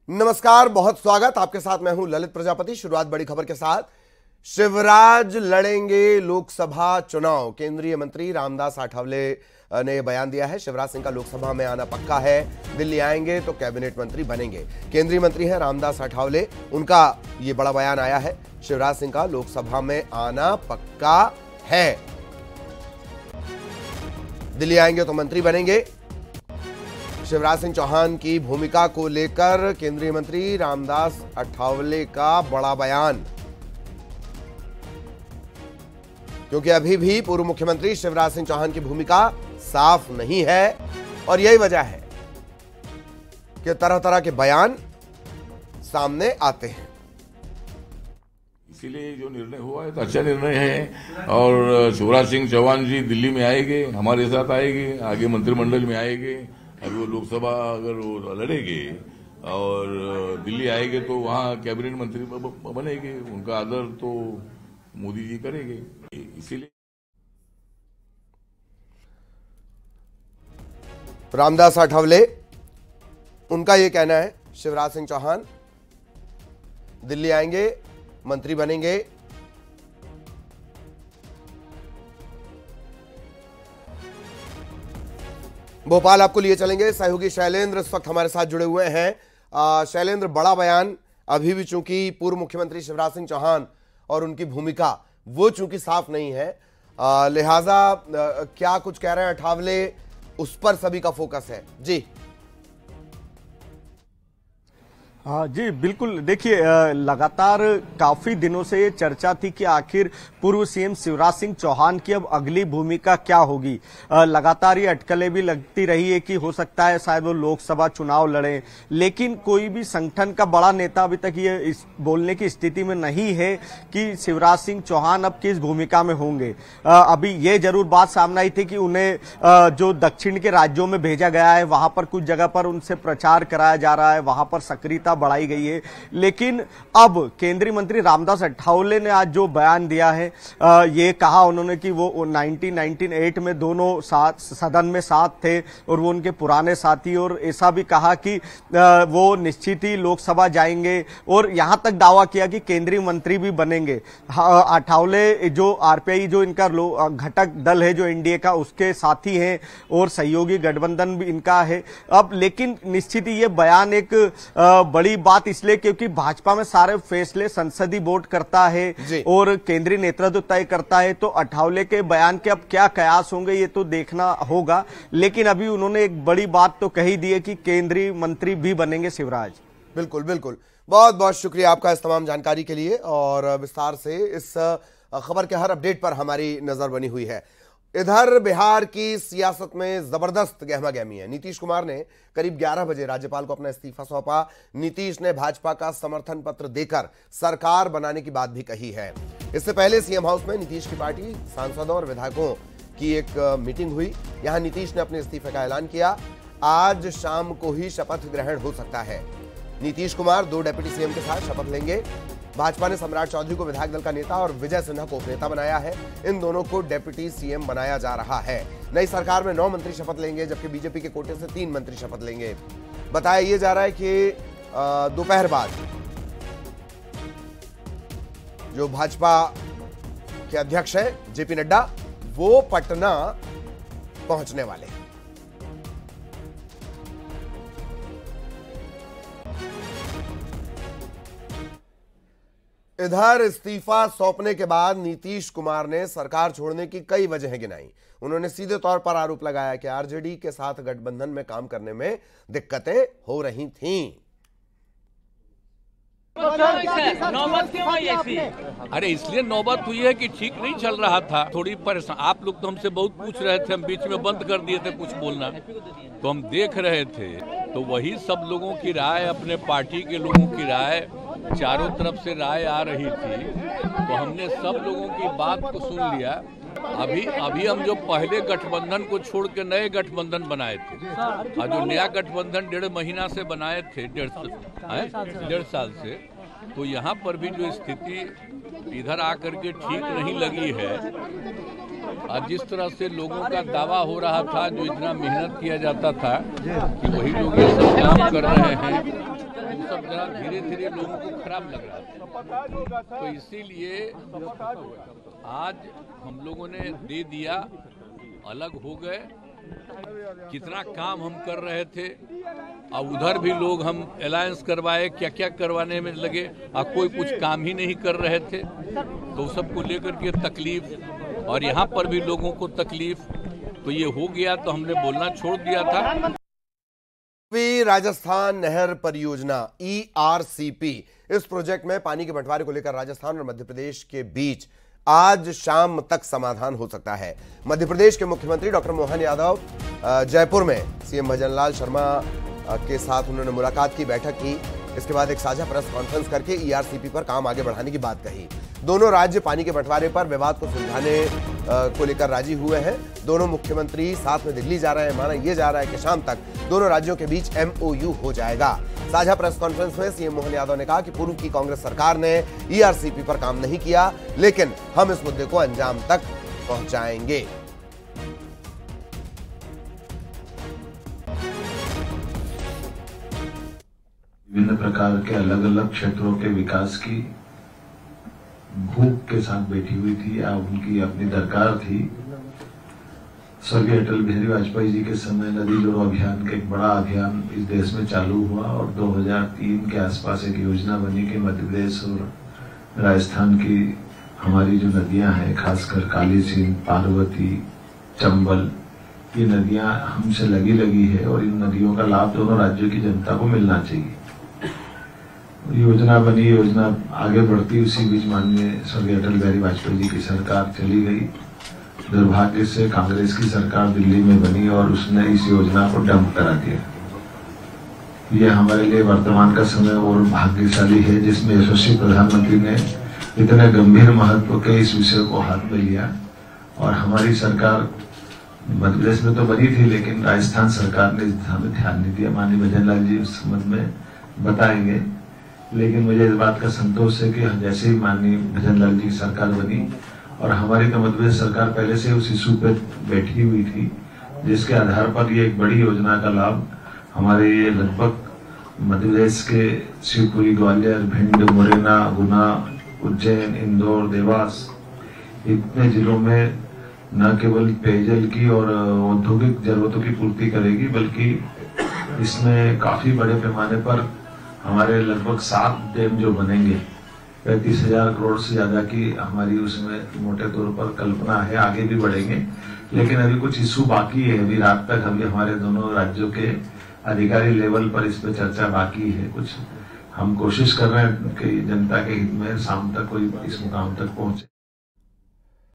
नमस्कार, बहुत स्वागत। आपके साथ मैं हूं ललित प्रजापति। शुरुआत बड़ी खबर के साथ। शिवराज लड़ेंगे लोकसभा चुनाव। केंद्रीय मंत्री रामदास आठवले ने बयान दिया है। शिवराज सिंह का लोकसभा में आना पक्का है। दिल्ली आएंगे तो कैबिनेट मंत्री बनेंगे। केंद्रीय मंत्री हैं रामदास आठवले, उनका ये बड़ा बयान आया है। शिवराज सिंह का लोकसभा में आना पक्का है। दिल्ली आएंगे तो मंत्री बनेंगे। शिवराज सिंह चौहान की भूमिका को लेकर केंद्रीय मंत्री रामदास आठवले का बड़ा बयान, क्योंकि अभी भी पूर्व मुख्यमंत्री शिवराज सिंह चौहान की भूमिका साफ नहीं है और यही वजह है कि तरह तरह के बयान सामने आते हैं। इसीलिए जो निर्णय हुआ है तो अच्छा निर्णय है और शिवराज सिंह चौहान जी दिल्ली में आएंगे, हमारे साथ आएंगे, आगे मंत्रिमंडल में आएंगे। अभी वो लोकसभा अगर वो लड़ेंगे और दिल्ली आएंगे तो वहाँ कैबिनेट मंत्री बनेंगे। उनका आदर तो मोदी जी करेंगे। इसीलिए रामदास आठवले, उनका ये कहना है शिवराज सिंह चौहान दिल्ली आएंगे, मंत्री बनेंगे। भोपाल आपको लिए चलेंगे। सहयोगी शैलेंद्र इस वक्त हमारे साथ जुड़े हुए हैं। शैलेंद्र, बड़ा बयान। अभी भी चूंकि पूर्व मुख्यमंत्री शिवराज सिंह चौहान और उनकी भूमिका वो चूंकि साफ नहीं है, लिहाजा क्या कुछ कह रहे हैं आठवले, उस पर सभी का फोकस है। जी हाँ जी, बिल्कुल। देखिए, लगातार काफी दिनों से ये चर्चा थी कि आखिर पूर्व सीएम शिवराज सिंह चौहान की अब अगली भूमिका क्या होगी। लगातार ये अटकलें भी लगती रही है कि हो सकता है शायद वो लोकसभा चुनाव लड़े, लेकिन कोई भी संगठन का बड़ा नेता अभी तक ये इस बोलने की स्थिति में नहीं है कि शिवराज सिंह चौहान अब किस भूमिका में होंगे। अभी ये जरूर बात सामने आई थी कि उन्हें जो दक्षिण के राज्यों में भेजा गया है, वहां पर कुछ जगह पर उनसे प्रचार कराया जा रहा है, वहां पर सक्रियता बढ़ाई गई है। लेकिन अब केंद्रीय मंत्री रामदास आठवले ने आज जो बयान दिया है, ये कहा उन्होंने कि वो 1998 में दोनों साथ सदन में साथ थे और वो उनके पुराने साथी, और ऐसा भी कहा कि वो निश्चित ही लोकसभा जाएंगे और यहां तक दावा किया कि केंद्रीय मंत्री भी बनेंगे। आठवले जो आरपीआई जो इनका घटक दल है जो एनडीए का, उसके साथी हैं और सहयोगी गठबंधन भी इनका है। अब लेकिन निश्चित ही ये बयान एक बड़ी बात इसलिए क्योंकि भाजपा में सारे फैसले संसदीय बोर्ड करता है और केंद्रीय नेतृत्व तय करता है। तो आठवले के बयान के अब क्या कयास होंगे ये तो देखना होगा, लेकिन अभी उन्होंने एक बड़ी बात तो कही दी है कि केंद्रीय मंत्री भी बनेंगे शिवराज। बिल्कुल बिल्कुल, बहुत बहुत शुक्रिया आपका इस तमाम जानकारी के लिए, और विस्तार से इस खबर के हर अपडेट पर हमारी नजर बनी हुई है। इधर बिहार की सियासत में जबरदस्त गहमागहमी है। नीतीश कुमार ने करीब 11 बजे राज्यपाल को अपना इस्तीफा सौंपा। नीतीश ने भाजपा का समर्थन पत्र देकर सरकार बनाने की बात भी कही है। इससे पहले सीएम हाउस में नीतीश की पार्टी सांसदों और विधायकों की एक मीटिंग हुई। यहां नीतीश ने अपने इस्तीफे का ऐलान किया। आज शाम को ही शपथ ग्रहण हो सकता है। नीतीश कुमार 2 डिप्टी सीएम के साथ शपथ लेंगे। भाजपा ने सम्राट चौधरी को विधायक दल का नेता और विजय सिन्हा को उपनेता बनाया है। इन दोनों को डिप्टी सीएम बनाया जा रहा है। नई सरकार में 9 मंत्री शपथ लेंगे, जबकि बीजेपी के कोटे से 3 मंत्री शपथ लेंगे। बताया यह जा रहा है कि दोपहर बाद जो भाजपा के अध्यक्ष हैं जेपी नड्डा, वो पटना पहुंचने वाले हैं। इधर इस्तीफा सौंपने के बाद नीतीश कुमार ने सरकार छोड़ने की कई वजहें गिनाई। उन्होंने सीधे तौर पर आरोप लगाया कि आरजेडी के साथ गठबंधन में काम करने में दिक्कतें हो रही थीं। नौबत क्यों आई ऐसी? अरे इसलिए नौबत हुई है कि ठीक नहीं चल रहा था, थोड़ी परेशान। आप लोग तो हमसे बहुत पूछ रहे थे, हम बीच में बंद कर दिए थे कुछ बोलना, तो हम देख रहे थे। तो वही सब लोगों की राय, अपने पार्टी के लोगों की राय, चारों तरफ से राय आ रही थी, तो हमने सब लोगों की बात को सुन लिया। अभी हम जो पहले गठबंधन को छोड़ के नए गठबंधन बनाए थे, और जो नया गठबंधन 1.5 महीना से बनाए थे, 1.5 साल से, तो यहाँ पर भी जो स्थिति इधर आकर के ठीक नहीं लगी है। और जिस तरह से लोगों का दावा हो रहा था, जो इतना मेहनत किया जाता था कि वही लोग ये सब काम कर रहे हैं, सब जरा धीरे धीरे लोगों को खराब लग रहा था। तो इसीलिए आज हम लोगों ने दे दिया, अलग हो गए। कितना काम हम कर रहे थे, अब उधर भी लोग हम अलायंस करवाए, क्या क्या करवाने में लगे, अब कोई कुछ काम ही नहीं कर रहे थे। तो सबको लेकर के तकलीफ, और यहाँ पर भी लोगों को तकलीफ, तो ये हो गया तो हमने बोलना छोड़ दिया था। राजस्थान नहर परियोजना ERCP, इस प्रोजेक्ट में पानी के बंटवारे को लेकर राजस्थान और मध्य प्रदेश के बीच आज शाम तक समाधान हो सकता है। मध्य प्रदेश के मुख्यमंत्री डॉक्टर मोहन यादव जयपुर में सीएम भजनलाल शर्मा के साथ उन्होंने मुलाकात की, बैठक की। इसके बाद एक साझा प्रेस कॉन्फ्रेंस करके ERCP पर काम आगे बढ़ाने की बात कही। दोनों राज्य पानी के बंटवारे पर विवाद को सुलझाने को लेकर राजी हुए हैं। दोनों मुख्यमंत्री साथ में दिल्ली जा रहे हैं। माना यह जा रहा है कि शाम तक दोनों राज्यों के बीच MOU हो जाएगा। साझा प्रेस कॉन्फ्रेंस में सीएम मोहन यादव ने कहा कि पूर्व की कांग्रेस सरकार ने ERCP पर काम नहीं किया, लेकिन हम इस मुद्दे को अंजाम तक पहुंचाएंगे। विभिन्न प्रकार के अलग अलग क्षेत्रों के विकास की भूख के साथ बैठी हुई थी, या उनकी अपनी दरकार थी। स्वर्गीय अटल बिहारी वाजपेयी जी के समय नदी जोड़ो अभियान का एक बड़ा अभियान इस देश में चालू हुआ, और 2003 के आसपास एक योजना बनी कि मध्य प्रदेश और राजस्थान की हमारी जो नदियां हैं, खासकर काली सिंध, पार्वती, चंबल, ये नदियां हमसे लगी है और इन नदियों का लाभ दोनों राज्यों की जनता को मिलना चाहिए। योजना बनी, योजना आगे बढ़ती, उसी बीच माननीय स्वर्गीय अटल बिहारी वाजपेयी जी की सरकार चली गई। दुर्भाग्य से कांग्रेस की सरकार दिल्ली में बनी और उसने इस योजना को डंप करा दिया। ये हमारे लिए वर्तमान का समय और भाग्यशाली है, जिसमें यशस्वी प्रधानमंत्री ने इतने गंभीर महत्व के इस विषय को हाथ में लिया। और हमारी सरकार मध्य प्रदेश में तो बनी थी, लेकिन राजस्थान सरकार ने इस हमें ध्यान नहीं दिया। माननीय भजनलाल जी उस संबंध में बताएंगे, लेकिन मुझे इस बात का संतोष है कि जैसे ही माननीय भजनलाल जी की सरकार बनी, और हमारी तो मध्य प्रदेश सरकार पहले से उस इशू पे बैठी हुई थी, जिसके आधार पर ये एक बड़ी योजना का लाभ हमारे ये लगभग मध्य प्रदेश के शिवपुरी, ग्वालियर, भिंड, मुरैना, गुना, उज्जैन, इंदौर, देवास, इतने जिलों में न केवल पेयजल की और औद्योगिक जरूरतों की पूर्ति करेगी, बल्कि इसमें काफी बड़े पैमाने पर हमारे लगभग 7 डैम जो बनेंगे, 35,000 करोड़ से ज्यादा की हमारी उसमें मोटे तौर पर कल्पना है। आगे भी बढ़ेंगे, लेकिन अभी कुछ इशू बाकी है। अभी रात तक अभी हमारे दोनों राज्यों के अधिकारी लेवल पर इस पर चर्चा बाकी है। कुछ हम कोशिश कर रहे हैं कि जनता के हित में शाम तक कोई इस मुकाम तक पहुंचे।